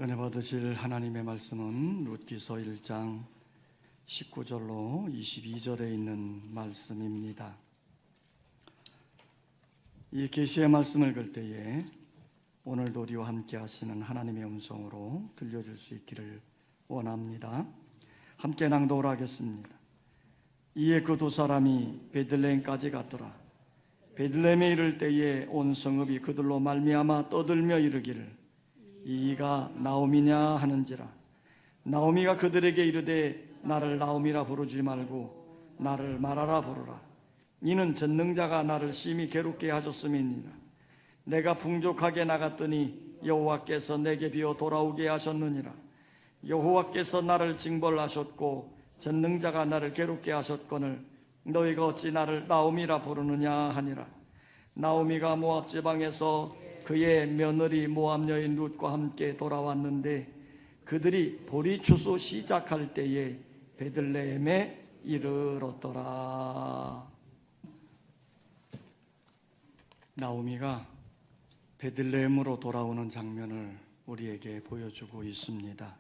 은혜 받으실 하나님의 말씀은 룻기서 1장 19절로 22절에 있는 말씀입니다. 이 계시의 말씀을 읽을 때에 오늘도 우리와 함께 하시는 하나님의 음성으로 들려줄 수 있기를 원합니다. 함께 낭독을 하겠습니다. 이에 그 두 사람이 베들레헴까지 갔더라. 베들레헴에 이를 때에 온 성읍이 그들로 말미암아 떠들며 이르기를 이가 나오미냐 하는지라. 나오미가 그들에게 이르되 나를 나오미라 부르지 말고 나를 마라라 부르라. 이는 전능자가 나를 심히 괴롭게 하셨음이니라. 내가 풍족하게 나갔더니 여호와께서 내게 비어 돌아오게 하셨느니라. 여호와께서 나를 징벌하셨고 전능자가 나를 괴롭게 하셨거늘 너희가 어찌 나를 나오미라 부르느냐 하니라. 나오미가 모압 지방에서 그의 며느리 모압 여인 룻과 함께 돌아왔는데 그들이 보리 추수 시작할 때에 베들레헴에 이르렀더라. 나오미가 베들레헴으로 돌아오는 장면을 우리에게 보여주고 있습니다.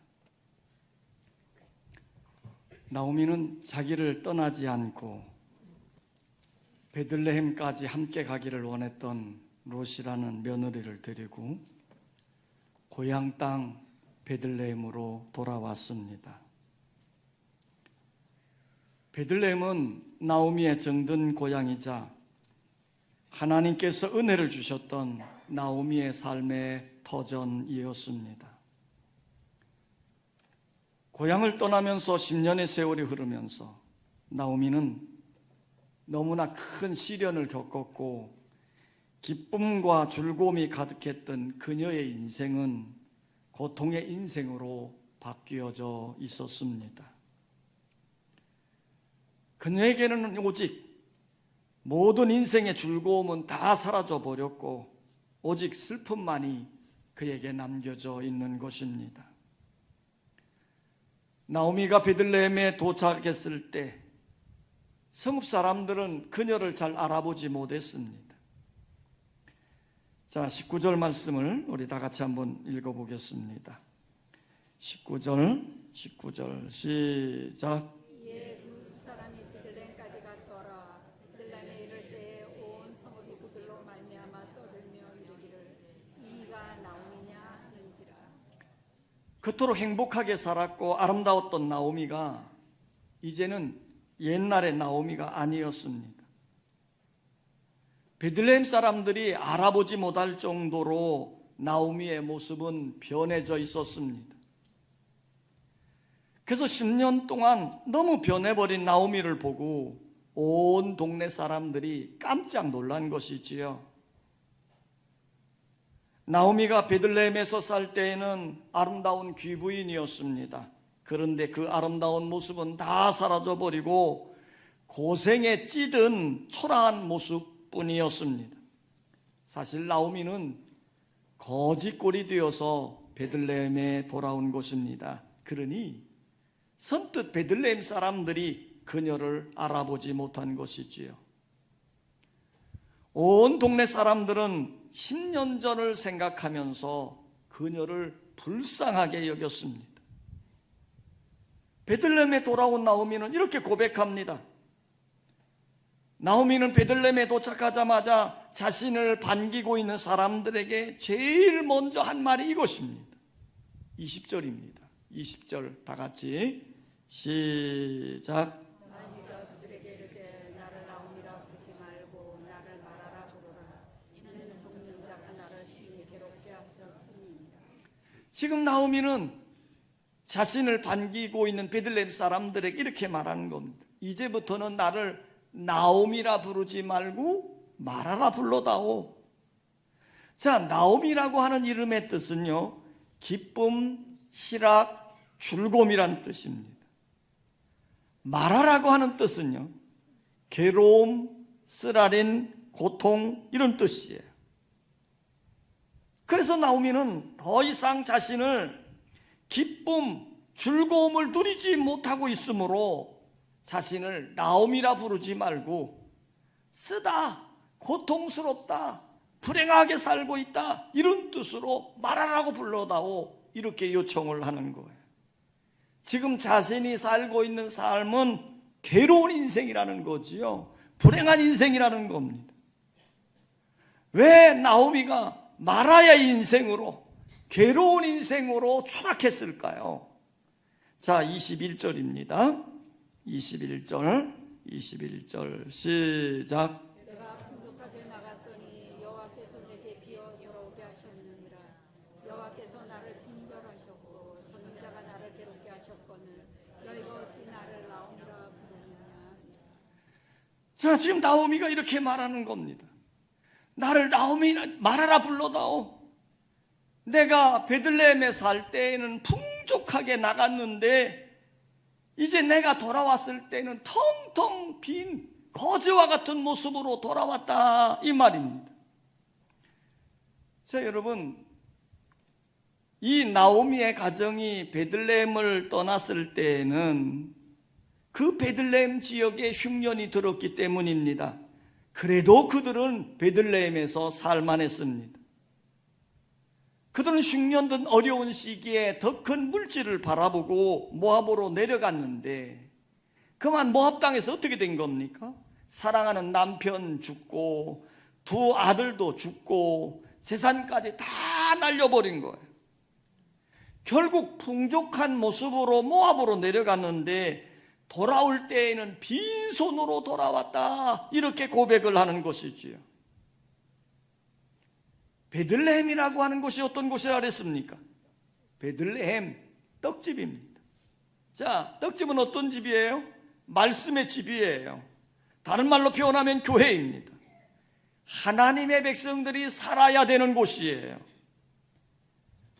나오미는 자기를 떠나지 않고 베들레헴까지 함께 가기를 원했던 롯이라는 며느리를 데리고 고향 땅 베들레헴으로 돌아왔습니다. 베들레헴은 나오미의 정든 고향이자 하나님께서 은혜를 주셨던 나오미의 삶의 터전이었습니다. 고향을 떠나면서 10년의 세월이 흐르면서 나오미는 너무나 큰 시련을 겪었고 기쁨과 즐거움이 가득했던 그녀의 인생은 고통의 인생으로 바뀌어져 있었습니다. 그녀에게는 오직 모든 인생의 즐거움은 다 사라져 버렸고 오직 슬픔만이 그에게 남겨져 있는 것입니다. 나오미가 베들레헴에 도착했을 때 성읍 사람들은 그녀를 잘 알아보지 못했습니다. 자, 19절 말씀을 우리 다 같이 한번 읽어보겠습니다. 19절 시작. 이에 룻 사람이 베들레헴까지 갔더라. 베들레헴에 이를 때에 온 성읍이 그들로 말미암아 떠들며 이르기를 이가 나오미냐 하는지라. 그토록 행복하게 살았고 아름다웠던 나오미가 이제는 옛날의 나오미가 아니었습니다. 베들레헴 사람들이 알아보지 못할 정도로 나오미의 모습은 변해져 있었습니다. 그래서 10년 동안 너무 변해버린 나오미를 보고 온 동네 사람들이 깜짝 놀란 것이지요. 나오미가 베들레헴에서 살 때에는 아름다운 귀부인이었습니다. 그런데 그 아름다운 모습은 다 사라져버리고 고생에 찌든 초라한 모습 뿐이었습니다. 사실 나오미는 거지꼴이 되어서 베들레헴에 돌아온 것입니다. 그러니 선뜻 베들레헴 사람들이 그녀를 알아보지 못한 것이지요. 온 동네 사람들은 10년 전을 생각하면서 그녀를 불쌍하게 여겼습니다. 베들레헴에 돌아온 나오미는 이렇게 고백합니다. 나오미는 베들레헴에 도착하자마자 자신을 반기고 있는 사람들에게 제일 먼저 한 말이 이것입니다. 20절입니다. 20절 다 같이 시작. 나오미가 그들에게 이르되 나를 나오미라 부르지 말고 나를 마라라 부르라. 이는 전능자가 나를 심히 괴롭게 하셨음이니라. 지금 나오미는 자신을 반기고 있는 베들레헴 사람들에게 이렇게 말하는 겁니다. 이제부터는 나를 나오미라 부르지 말고 마라라 불러다오. 자, 나오미라고 하는 이름의 뜻은요, 기쁨, 희락, 즐거움이란 뜻입니다. 마라라고 하는 뜻은요, 괴로움, 쓰라린, 고통 이런 뜻이에요. 그래서 나오미는 더 이상 자신을 기쁨, 즐거움을 누리지 못하고 있으므로 자신을 나오미라 부르지 말고 쓰다, 고통스럽다, 불행하게 살고 있다 이런 뜻으로 말하라고 불러다오 이렇게 요청을 하는 거예요. 지금 자신이 살고 있는 삶은 괴로운 인생이라는 거지요. 불행한 인생이라는 겁니다. 왜 나오미가 마라의 인생으로, 괴로운 인생으로 추락했을까요? 자, 21절입니다. 21절 시작. 내가 풍족하게 나갔더니 여호와께서 내게 비어 돌아오게 하셨느니라. 여호와께서 나를 징벌하셨고 전능자가 나를 괴롭게 하셨거늘 너희가 어찌 나를 나오미라 부르느냐. 자, 지금 나오미가 이렇게 말하는 겁니다. 나를 나오미 말하라 불러다오. 내가 베들레헴에 살 때에는 풍족하게 나갔는데 이제 내가 돌아왔을 때는 텅텅 빈 거지와 같은 모습으로 돌아왔다, 이 말입니다. 자, 여러분, 이 나오미의 가정이 베들레헴을 떠났을 때에는 그 베들레헴 지역에 흉년이 들었기 때문입니다. 그래도 그들은 베들레헴에서 살만했습니다. 그들은 흉년든 어려운 시기에 더 큰 물질을 바라보고 모압으로 내려갔는데 그만 모압 땅에서 어떻게 된 겁니까? 사랑하는 남편 죽고 두 아들도 죽고 재산까지 다 날려버린 거예요. 결국 풍족한 모습으로 모압으로 내려갔는데 돌아올 때에는 빈손으로 돌아왔다, 이렇게 고백을 하는 것이지요. 베들레헴이라고 하는 곳이 어떤 곳이라 그랬습니까? 베들레헴, 떡집입니다. 자, 떡집은 어떤 집이에요? 말씀의 집이에요. 다른 말로 표현하면 교회입니다. 하나님의 백성들이 살아야 되는 곳이에요.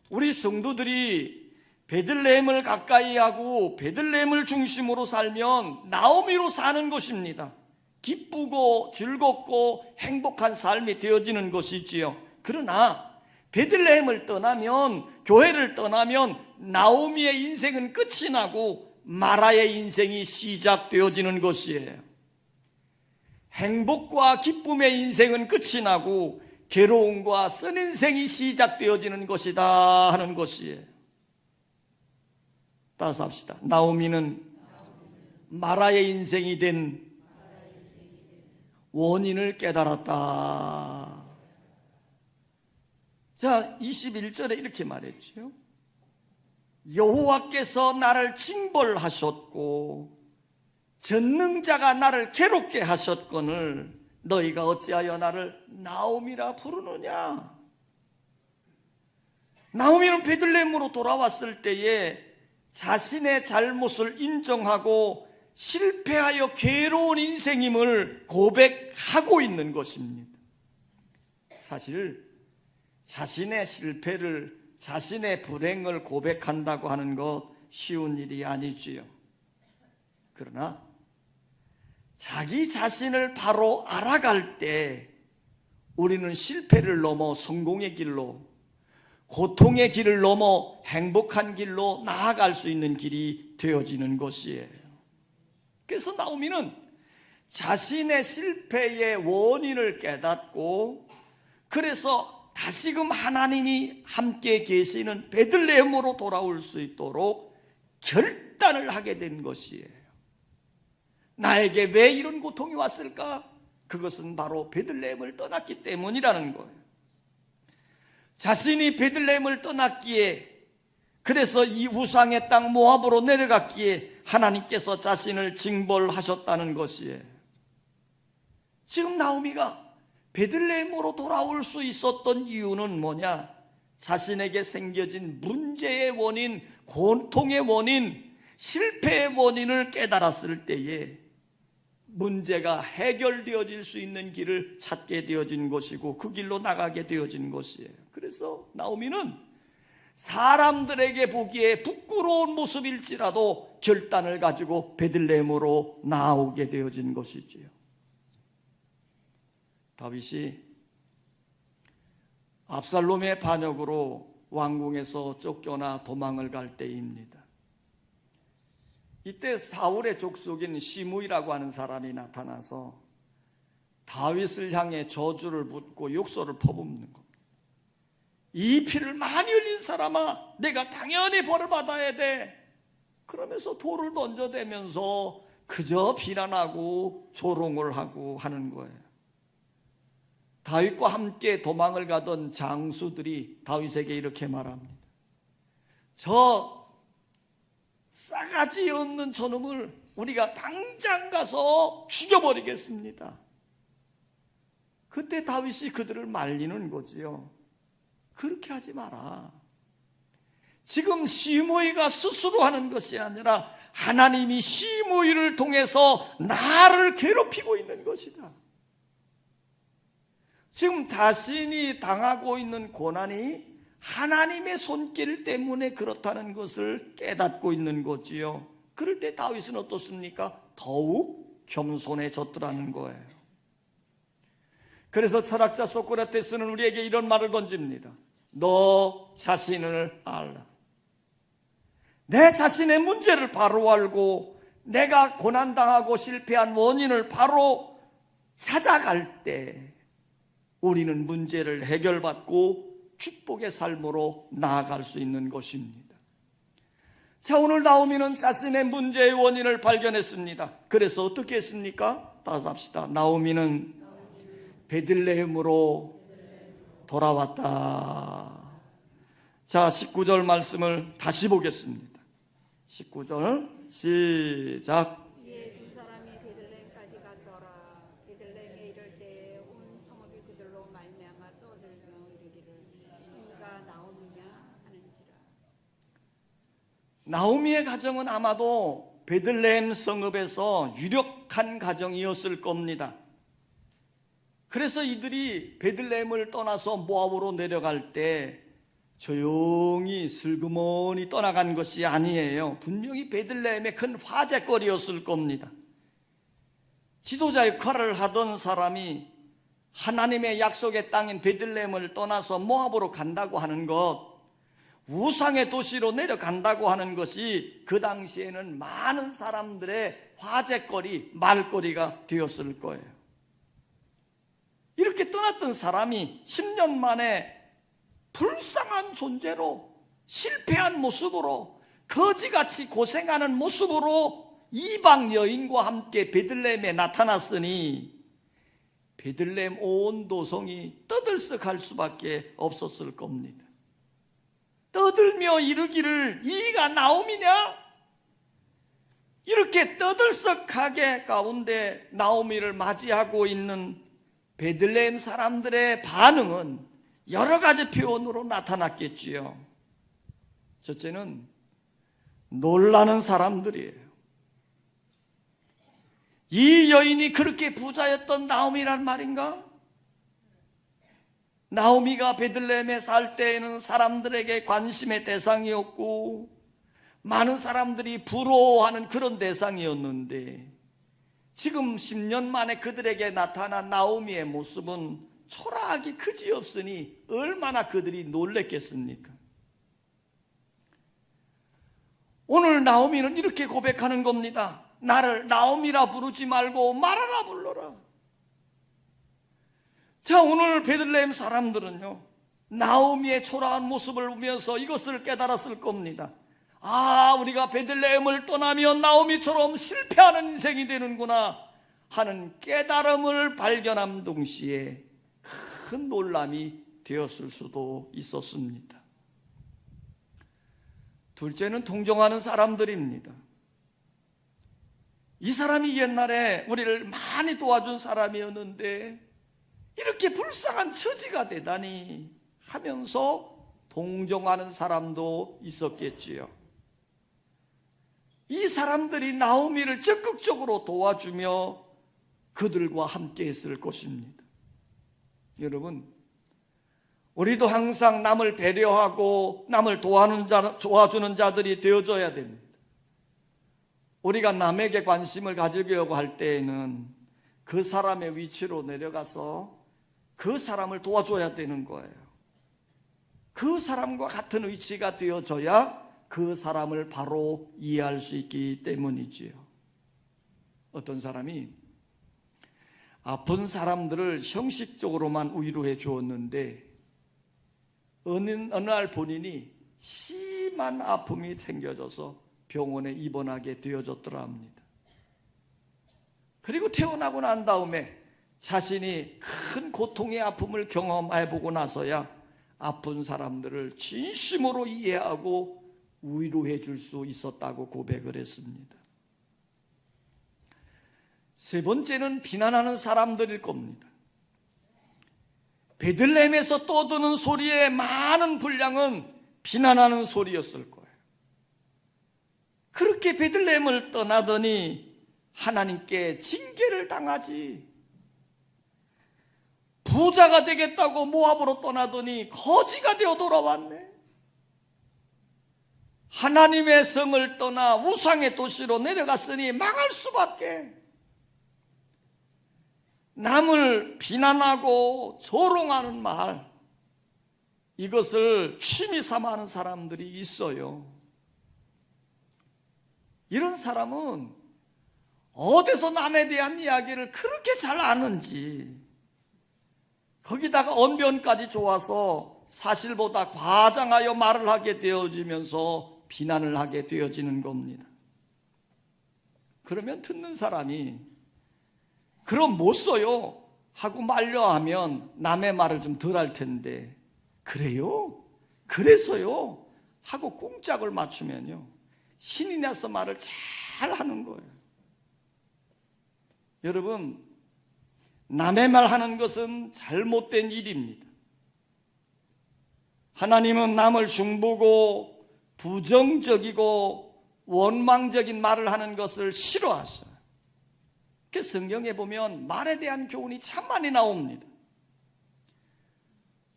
우리 성도들이 베들레헴을 가까이 하고 베들레헴을 중심으로 살면 나오미로 사는 것입니다. 기쁘고 즐겁고 행복한 삶이 되어지는 것이지요. 그러나 베들레헴을 떠나면, 교회를 떠나면 나오미의 인생은 끝이 나고 마라의 인생이 시작되어지는 것이에요. 행복과 기쁨의 인생은 끝이 나고 괴로움과 쓴 인생이 시작되어지는 것이다 하는 것이에요. 따라서 합시다. 나오미는 마라의 인생이 된 원인을 깨달았다. 자, 21절에 이렇게 말했죠. 여호와께서 나를 징벌하셨고 전능자가 나를 괴롭게 하셨거늘 너희가 어찌하여 나를 나오미라 부르느냐. 나오미는 베들레헴으로 돌아왔을 때에 자신의 잘못을 인정하고 실패하여 괴로운 인생임을 고백하고 있는 것입니다. 사실 자신의 실패를, 자신의 불행을 고백한다고 하는 것 쉬운 일이 아니지요. 그러나 자기 자신을 바로 알아갈 때 우리는 실패를 넘어 성공의 길로, 고통의 길을 넘어 행복한 길로 나아갈 수 있는 길이 되어지는 것이에요. 그래서 나오미는 자신의 실패의 원인을 깨닫고, 그래서 다시금 하나님이 함께 계시는 베들레헴으로 돌아올 수 있도록 결단을 하게 된 것이에요. 나에게 왜 이런 고통이 왔을까? 그것은 바로 베들레헴을 떠났기 때문이라는 거예요. 자신이 베들레헴을 떠났기에, 그래서 이 우상의 땅 모압으로 내려갔기에 하나님께서 자신을 징벌하셨다는 것이에요. 지금 나오미가 베들레헴으로 돌아올 수 있었던 이유는 뭐냐? 자신에게 생겨진 문제의 원인, 고통의 원인, 실패의 원인을 깨달았을 때에 문제가 해결되어질 수 있는 길을 찾게 되어진 것이고 그 길로 나가게 되어진 것이에요. 그래서 나오미는 사람들에게 보기에 부끄러운 모습일지라도 결단을 가지고 베들레헴으로 나오게 되어진 것이지요. 다윗이 압살롬의 반역으로 왕궁에서 쫓겨나 도망을 갈 때입니다. 이때 사울의 족속인 시므이라고 하는 사람이 나타나서 다윗을 향해 저주를 묻고 욕설을 퍼붓는 겁니다. 이 피를 많이 흘린 사람아, 내가 당연히 벌을 받아야 돼. 그러면서 돌을 던져대면서 그저 비난하고 조롱을 하고 하는 거예요. 다윗과 함께 도망을 가던 장수들이 다윗에게 이렇게 말합니다. 저 싸가지 없는 저놈을 우리가 당장 가서 죽여버리겠습니다. 그때 다윗이 그들을 말리는 거지요. 그렇게 하지 마라. 지금 시므이가 스스로 하는 것이 아니라 하나님이 시므이를 통해서 나를 괴롭히고 있는 것이다. 지금 자신이 당하고 있는 고난이 하나님의 손길 때문에 그렇다는 것을 깨닫고 있는 거지요. 그럴 때 다윗은 어떻습니까? 더욱 겸손해졌더라는 거예요. 그래서 철학자 소크라테스는 우리에게 이런 말을 던집니다. 너 자신을 알라. 내 자신의 문제를 바로 알고 내가 고난당하고 실패한 원인을 바로 찾아갈 때 우리는 문제를 해결받고 축복의 삶으로 나아갈 수 있는 것입니다. 자, 오늘 나오미는 자신의 문제의 원인을 발견했습니다. 그래서 어떻게 했습니까? 따라서 합시다. 나오미는 베들레헴으로 돌아왔다. 자, 19절 말씀을 다시 보겠습니다. 19절 시작. 이에 두 사람이 베들레헴까지 갔더라. 베들레헴에 이를 때 온 성읍이 그들로 말미암아 떠들며 이르기를 이가 나오미냐 하는지라. 나오미의 가정은 아마도 베들레헴 성읍에서 유력한 가정이었을 겁니다. 그래서 이들이 베들레헴을 떠나서 모압으로 내려갈 때 조용히 슬그머니 떠나간 것이 아니에요. 분명히 베들레헴의 큰 화제거리였을 겁니다. 지도자 역할을 하던 사람이 하나님의 약속의 땅인 베들레헴을 떠나서 모압으로 간다고 하는 것, 우상의 도시로 내려간다고 하는 것이 그 당시에는 많은 사람들의 화제거리, 말거리가 되었을 거예요. 이렇게 떠났던 사람이 10년 만에 불쌍한 존재로, 실패한 모습으로, 거지같이 고생하는 모습으로 이방 여인과 함께 베들레헴에 나타났으니 베들레헴 온 도성이 떠들썩할 수밖에 없었을 겁니다. 떠들며 이르기를 이가 나오미냐? 이렇게 떠들썩하게 가운데 나오미를 맞이하고 있는 베들레헴 사람들의 반응은 여러 가지 표현으로 나타났겠지요. 첫째는 놀라는 사람들이에요. 이 여인이 그렇게 부자였던 나오미란 말인가? 나오미가 베들레헴에 살 때에는 사람들에게 관심의 대상이었고 많은 사람들이 부러워하는 그런 대상이었는데 지금 10년 만에 그들에게 나타난 나오미의 모습은 초라하기 그지없으니 얼마나 그들이 놀랬겠습니까? 오늘 나오미는 이렇게 고백하는 겁니다. 나를 나오미라 부르지 말고 마라라 불러라. 자, 오늘 베들레헴 사람들은요, 나오미의 초라한 모습을 보면서 이것을 깨달았을 겁니다. 아, 우리가 베들레헴을 떠나면 나오미처럼 실패하는 인생이 되는구나 하는 깨달음을 발견한 동시에 큰 놀람이 되었을 수도 있었습니다. 둘째는 동정하는 사람들입니다. 이 사람이 옛날에 우리를 많이 도와준 사람이었는데 이렇게 불쌍한 처지가 되다니 하면서 동정하는 사람도 있었겠지요. 이 사람들이 나오미를 적극적으로 도와주며 그들과 함께 했을 것입니다. 여러분, 우리도 항상 남을 배려하고 남을 도와주는 자들이 되어줘야 됩니다. 우리가 남에게 관심을 가지려고 할 때에는 그 사람의 위치로 내려가서 그 사람을 도와줘야 되는 거예요. 그 사람과 같은 위치가 되어져야 그 사람을 바로 이해할 수 있기 때문이지요. 어떤 사람이 아픈 사람들을 형식적으로만 위로해 주었는데 어느 날 본인이 심한 아픔이 생겨져서 병원에 입원하게 되어졌더라 합니다. 그리고 태어나고 난 다음에 자신이 큰 고통의 아픔을 경험해보고 나서야 아픈 사람들을 진심으로 이해하고 위로해 줄 수 있었다고 고백을 했습니다. 세 번째는 비난하는 사람들일 겁니다. 베들레헴에서 떠드는 소리의 많은 분량은 비난하는 소리였을 거예요. 그렇게 베들레헴을 떠나더니 하나님께 징계를 당하지. 부자가 되겠다고 모압으로 떠나더니 거지가 되어 돌아왔네. 하나님의 성을 떠나 우상의 도시로 내려갔으니 망할 수밖에. 남을 비난하고 조롱하는 말, 이것을 취미 삼아 하는 사람들이 있어요. 이런 사람은 어디서 남에 대한 이야기를 그렇게 잘 아는지, 거기다가 언변까지 좋아서 사실보다 과장하여 말을 하게 되어지면서 비난을 하게 되어지는 겁니다. 그러면 듣는 사람이 그럼 못 써요 하고 만려하면 남의 말을 좀 덜 할 텐데, 그래요? 그래서요? 하고 꽁짝을 맞추면요, 신이 나서 말을 잘 하는 거예요. 여러분, 남의 말 하는 것은 잘못된 일입니다. 하나님은 남을 중보고 부정적이고 원망적인 말을 하는 것을 싫어하셔요. 그 성경에 보면 말에 대한 교훈이 참 많이 나옵니다.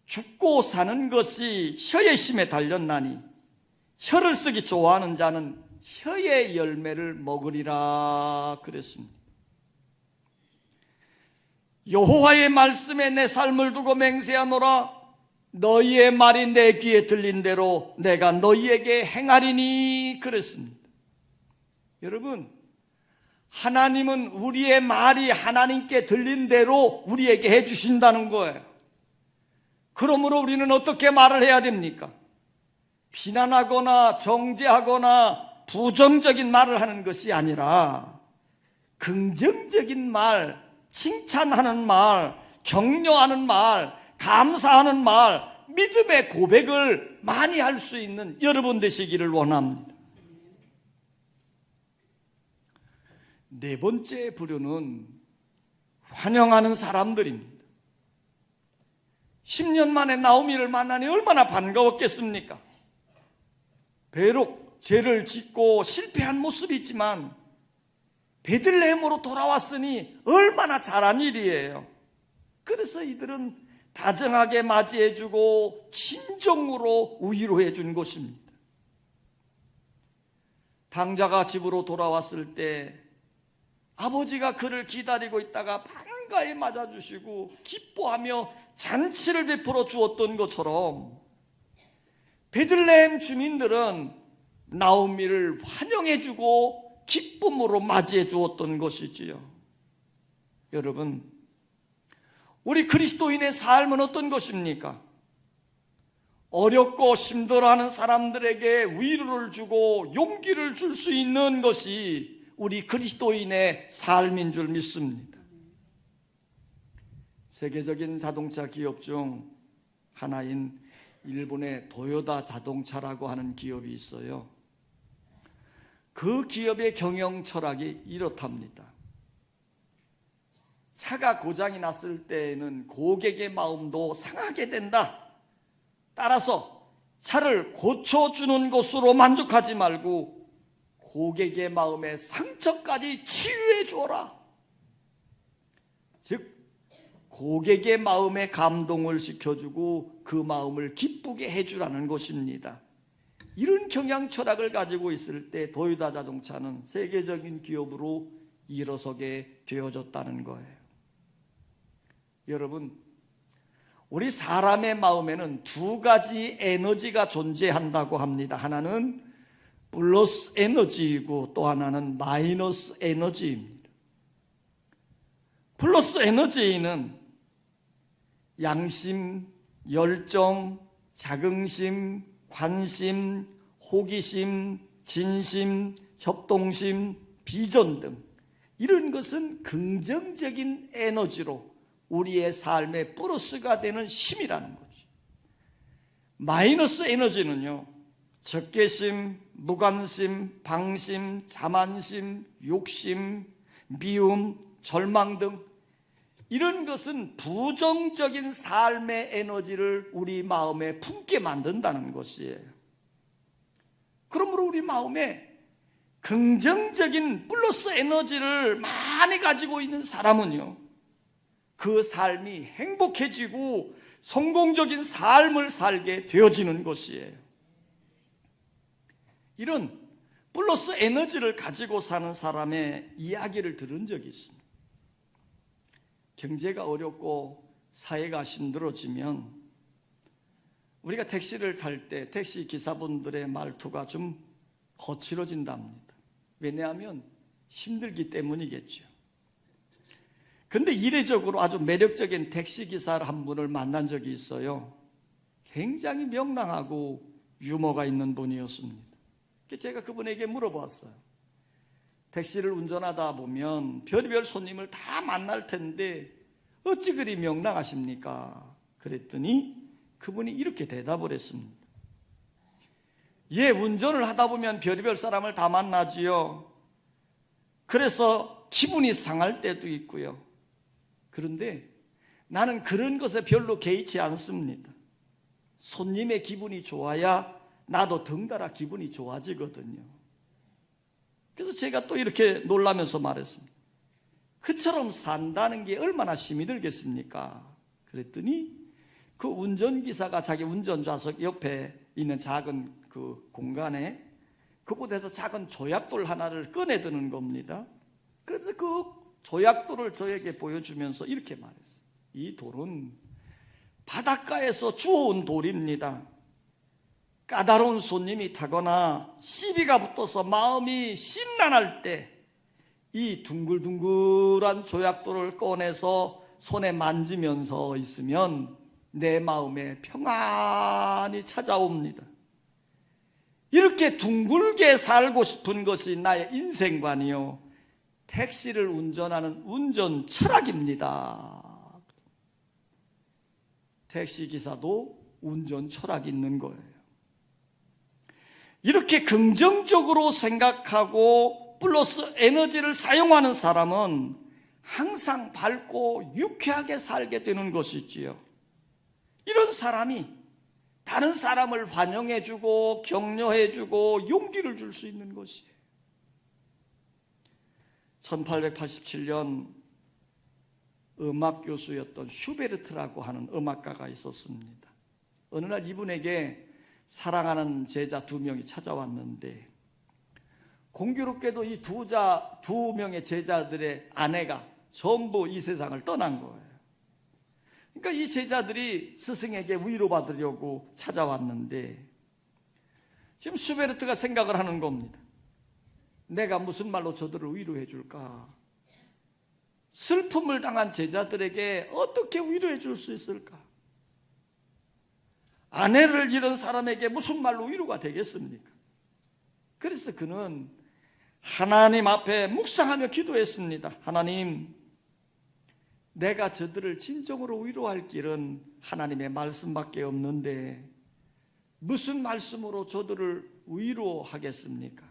죽고 사는 것이 혀의 힘에 달렸나니 혀를 쓰기 좋아하는 자는 혀의 열매를 먹으리라 그랬습니다. 여호와의 말씀에 내 삶을 두고 맹세하노라. 너희의 말이 내 귀에 들린 대로 내가 너희에게 행하리니 그랬습니다. 여러분, 하나님은 우리의 말이 하나님께 들린 대로 우리에게 해주신다는 거예요. 그러므로 우리는 어떻게 말을 해야 됩니까? 비난하거나 정죄하거나 부정적인 말을 하는 것이 아니라 긍정적인 말, 칭찬하는 말, 격려하는 말, 감사하는 말, 믿음의 고백을 많이 할 수 있는 여러분 되시기를 원합니다. 네 번째 부류는 환영하는 사람들입니다. 10년 만에 나오미를 만나니 얼마나 반가웠겠습니까? 비록 죄를 짓고 실패한 모습이지만 베들레헴으로 돌아왔으니 얼마나 잘한 일이에요. 그래서 이들은 다정하게 맞이해주고 친정으로 위로해 준 것입니다. 당자가 집으로 돌아왔을 때 아버지가 그를 기다리고 있다가 반가이 맞아주시고 기뻐하며 잔치를 베풀어 주었던 것처럼 베들레헴 주민들은 나오미를 환영해주고 기쁨으로 맞이해 주었던 것이지요. 여러분, 우리 그리스도인의 삶은 어떤 것입니까? 어렵고 힘들어하는 사람들에게 위로를 주고 용기를 줄 수 있는 것이 우리 그리스도인의 삶인 줄 믿습니다. 세계적인 자동차 기업 중 하나인 일본의 도요타 자동차라고 하는 기업이 있어요. 그 기업의 경영 철학이 이렇답니다. 차가 고장이 났을 때에는 고객의 마음도 상하게 된다. 따라서 차를 고쳐주는 것으로 만족하지 말고 고객의 마음의 상처까지 치유해 주어라. 즉 고객의 마음에 감동을 시켜주고 그 마음을 기쁘게 해주라는 것입니다. 이런 경영 철학을 가지고 있을 때 도요타 자동차는 세계적인 기업으로 일어서게 되어졌다는 거예요. 여러분, 우리 사람의 마음에는 두 가지 에너지가 존재한다고 합니다. 하나는 플러스 에너지이고 또 하나는 마이너스 에너지입니다. 플러스 에너지는 양심, 열정, 자긍심, 관심, 호기심, 진심, 협동심, 비전 등 이런 것은 긍정적인 에너지로 우리의 삶의 플러스가 되는 힘이라는 거죠. 마이너스 에너지는요, 적개심, 무관심, 방심, 자만심, 욕심, 미움, 절망 등 이런 것은 부정적인 삶의 에너지를 우리 마음에 품게 만든다는 것이에요. 그러므로 우리 마음에 긍정적인 플러스 에너지를 많이 가지고 있는 사람은요, 그 삶이 행복해지고 성공적인 삶을 살게 되어지는 것이에요. 이런 플러스 에너지를 가지고 사는 사람의 이야기를 들은 적이 있습니다. 경제가 어렵고 사회가 힘들어지면 우리가 택시를 탈 때 택시 기사분들의 말투가 좀 거칠어진답니다. 왜냐하면 힘들기 때문이겠죠. 근데 이례적으로 아주 매력적인 택시기사를 한 분을 만난 적이 있어요. 굉장히 명랑하고 유머가 있는 분이었습니다. 제가 그분에게 물어봤어요. 택시를 운전하다 보면 별의별 손님을 다 만날 텐데 어찌 그리 명랑하십니까? 그랬더니 그분이 이렇게 대답을 했습니다. 예, 운전을 하다 보면 별의별 사람을 다 만나지요. 그래서 기분이 상할 때도 있고요. 그런데 나는 그런 것에 별로 개의치 않습니다. 손님의 기분이 좋아야 나도 덩달아 기분이 좋아지거든요. 그래서 제가 또 이렇게 놀라면서 말했습니다. 그처럼 산다는 게 얼마나 힘이 들겠습니까? 그랬더니 그 운전기사가 자기 운전좌석 옆에 있는 작은 그 공간에 그곳에서 작은 조약돌 하나를 꺼내드는 겁니다. 그래서 그 조약돌을 저에게 보여주면서 이렇게 말했어요. 이 돌은 바닷가에서 주워온 돌입니다. 까다로운 손님이 타거나 시비가 붙어서 마음이 심란할 때 이 둥글둥글한 조약돌을 꺼내서 손에 만지면서 있으면 내 마음에 평안이 찾아옵니다. 이렇게 둥글게 살고 싶은 것이 나의 인생관이요, 택시를 운전하는 운전 철학입니다. 택시기사도 운전 철학이 있는 거예요. 이렇게 긍정적으로 생각하고 플러스 에너지를 사용하는 사람은 항상 밝고 유쾌하게 살게 되는 것이지요. 이런 사람이 다른 사람을 환영해주고 격려해주고 용기를 줄 수 있는 것이에요. 1887년 음악교수였던 슈베르트라고 하는 음악가가 있었습니다. 어느 날 이분에게 사랑하는 제자 2명이 찾아왔는데 공교롭게도 이 두 명의 제자들의 아내가 전부 이 세상을 떠난 거예요. 그러니까 이 제자들이 스승에게 위로받으려고 찾아왔는데 지금 슈베르트가 생각을 하는 겁니다. 내가 무슨 말로 저들을 위로해 줄까? 슬픔을 당한 제자들에게 어떻게 위로해 줄 수 있을까? 아내를 잃은 사람에게 무슨 말로 위로가 되겠습니까? 그래서 그는 하나님 앞에 묵상하며 기도했습니다. 하나님, 내가 저들을 진정으로 위로할 길은 하나님의 말씀밖에 없는데 무슨 말씀으로 저들을 위로하겠습니까?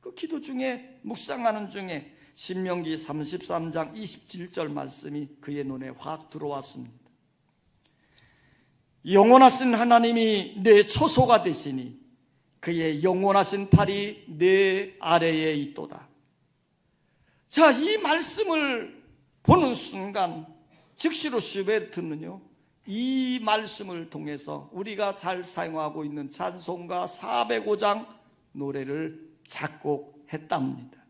그 기도 중에, 묵상하는 중에 신명기 33장 27절 말씀이 그의 눈에 확 들어왔습니다. 영원하신 하나님이 내 처소가 되시니 그의 영원하신 팔이 내 아래에 있도다. 자, 이 말씀을 보는 순간 즉시로 슈베르트는요, 이 말씀을 통해서 우리가 잘 사용하고 있는 찬송가 405장 노래를 작곡했답니다.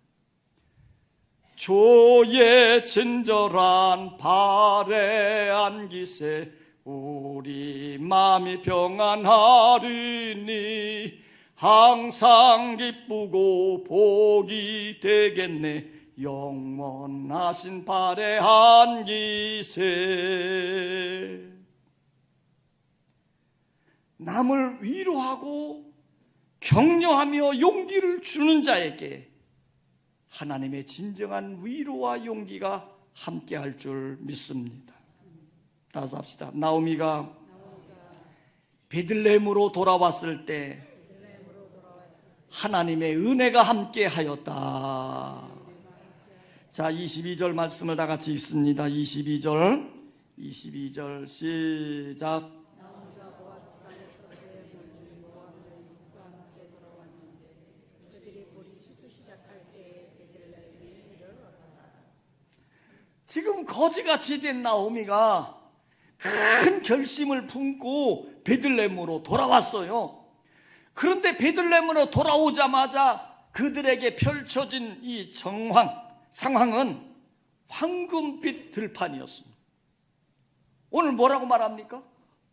주의 친절한 발에 안기세 우리 마음이 평안하리니 항상 기쁘고 복이 되겠네 영원하신 발에 안기세. 남을 위로하고 격려하며 용기를 주는 자에게 하나님의 진정한 위로와 용기가 함께할 줄 믿습니다. 따라서 합시다. 나오미가 베들레헴으로 돌아왔을 때 하나님의 은혜가 함께하였다. 자, 22절 말씀을 다 같이 읽습니다. 22절 시작. 지금 거지같이 된 나오미가 큰 결심을 품고 베들레헴으로 돌아왔어요. 그런데 베들레헴으로 돌아오자마자 그들에게 펼쳐진 이 상황은 황금빛 들판이었습니다. 오늘 뭐라고 말합니까?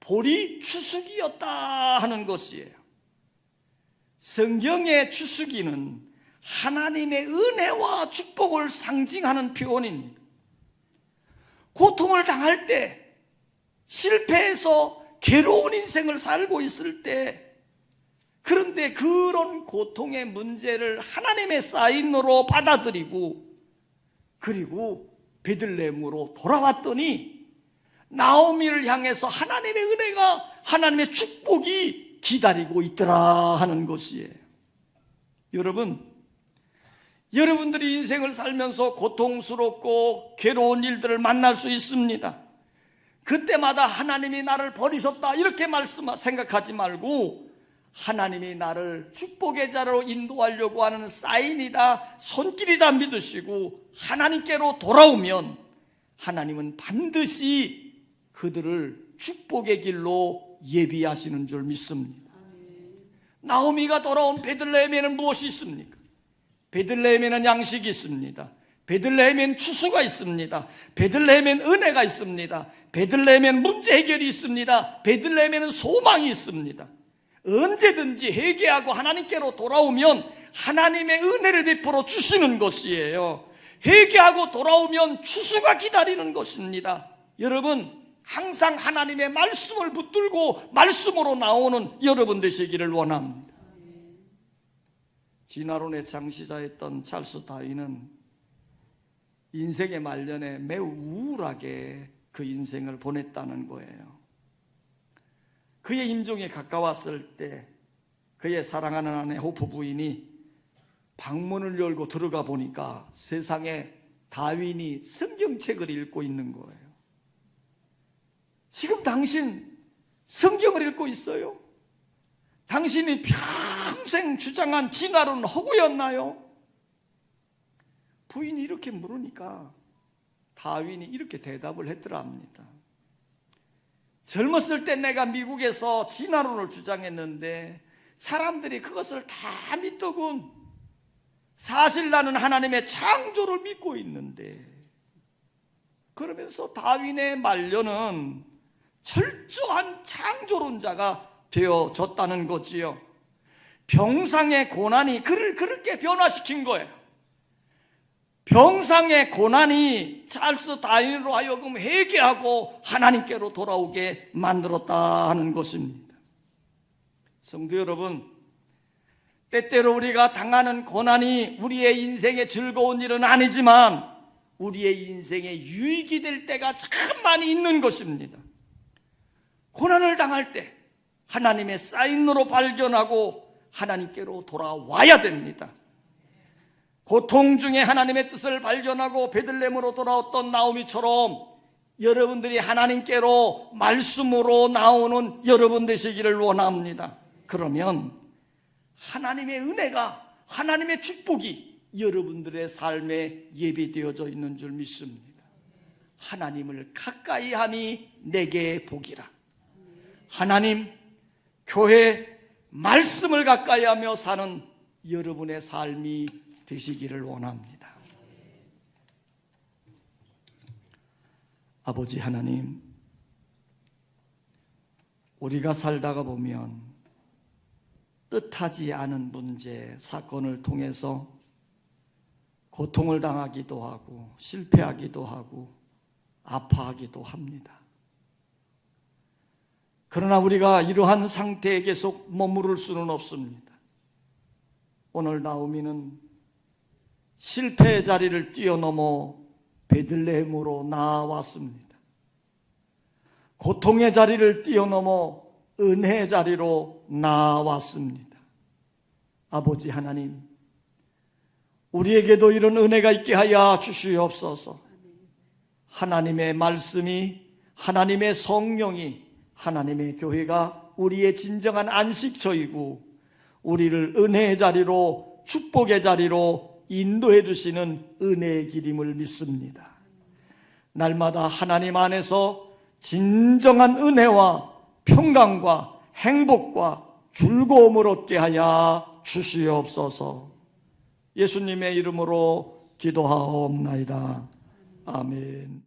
볼이 추수기였다 하는 것이에요. 성경의 추수기는 하나님의 은혜와 축복을 상징하는 표현입니다. 고통을 당할 때, 실패해서 괴로운 인생을 살고 있을 때, 그런데 그런 고통의 문제를 하나님의 사인으로 받아들이고, 그리고 베들레헴으로 돌아왔더니 나오미를 향해서 하나님의 은혜가, 하나님의 축복이 기다리고 있더라 하는 것이에요. 여러분들이 인생을 살면서 고통스럽고 괴로운 일들을 만날 수 있습니다. 그때마다 하나님이 나를 버리셨다 이렇게 생각하지 말고, 하나님이 나를 축복의 자로 인도하려고 하는 사인이다, 손길이다 믿으시고 하나님께로 돌아오면 하나님은 반드시 그들을 축복의 길로 예비하시는 줄 믿습니다. 나오미가 돌아온 베들레헴에는 무엇이 있습니까? 베들레헴에는 양식이 있습니다. 베들레헴엔 추수가 있습니다. 베들레헴엔 은혜가 있습니다. 베들레헴엔 문제 해결이 있습니다. 베들레헴에는 소망이 있습니다. 언제든지 회개하고 하나님께로 돌아오면 하나님의 은혜를 베풀어 주시는 것이에요. 회개하고 돌아오면 추수가 기다리는 것입니다. 여러분, 항상 하나님의 말씀을 붙들고 말씀으로 나오는 여러분 되시기를 원합니다. 진화론의 창시자였던 찰스 다윈은 인생의 말년에 매우 우울하게 그 인생을 보냈다는 거예요. 그의 임종에 가까웠을 때 그의 사랑하는 아내 호프 부인이 방문을 열고 들어가 보니까 세상에 다윈이 성경책을 읽고 있는 거예요. 지금 당신 성경을 읽고 있어요? 당신이 평생 주장한 진화론은 허구였나요? 부인이 이렇게 물으니까 다윈이 이렇게 대답을 했더랍니다. 젊었을 때 내가 미국에서 진화론을 주장했는데 사람들이 그것을 다 믿더군. 사실 나는 하나님의 창조를 믿고 있는데, 그러면서 다윈의 말년은 철저한 창조론자가 되어졌다는 거지요. 병상의 고난이 그를 그렇게 변화시킨 거예요. 병상의 고난이 찰스 다윈으로 하여금 회개하고 하나님께로 돌아오게 만들었다 하는 것입니다. 성도 여러분, 때때로 우리가 당하는 고난이 우리의 인생의 즐거운 일은 아니지만 우리의 인생에 유익이 될 때가 참 많이 있는 것입니다. 고난을 당할 때 하나님의 사인으로 발견하고 하나님께로 돌아와야 됩니다. 고통 중에 하나님의 뜻을 발견하고 베들레헴으로 돌아왔던 나오미처럼 여러분들이 하나님께로 말씀으로 나오는 여러분 되시기를 원합니다. 그러면 하나님의 은혜가, 하나님의 축복이 여러분들의 삶에 예비되어져 있는 줄 믿습니다. 하나님을 가까이 함이 내게 복이라. 하나님, 교회, 말씀을 가까이 하며 사는 여러분의 삶이 되시기를 원합니다. 아버지 하나님, 우리가 살다가 보면 뜻하지 않은 문제, 사건을 통해서 고통을 당하기도 하고 실패하기도 하고 아파하기도 합니다. 그러나 우리가 이러한 상태에 계속 머무를 수는 없습니다. 오늘 나오미는 실패의 자리를 뛰어넘어 베들레헴으로 나아왔습니다. 고통의 자리를 뛰어넘어 은혜의 자리로 나아왔습니다. 아버지 하나님, 우리에게도 이런 은혜가 있게 하여 주시옵소서. 하나님의 말씀이, 하나님의 성령이, 하나님의 교회가 우리의 진정한 안식처이고 우리를 은혜의 자리로, 축복의 자리로 인도해 주시는 은혜의 길임을 믿습니다. 날마다 하나님 안에서 진정한 은혜와 평강과 행복과 즐거움을 얻게 하여 주시옵소서. 예수님의 이름으로 기도하옵나이다. 아멘.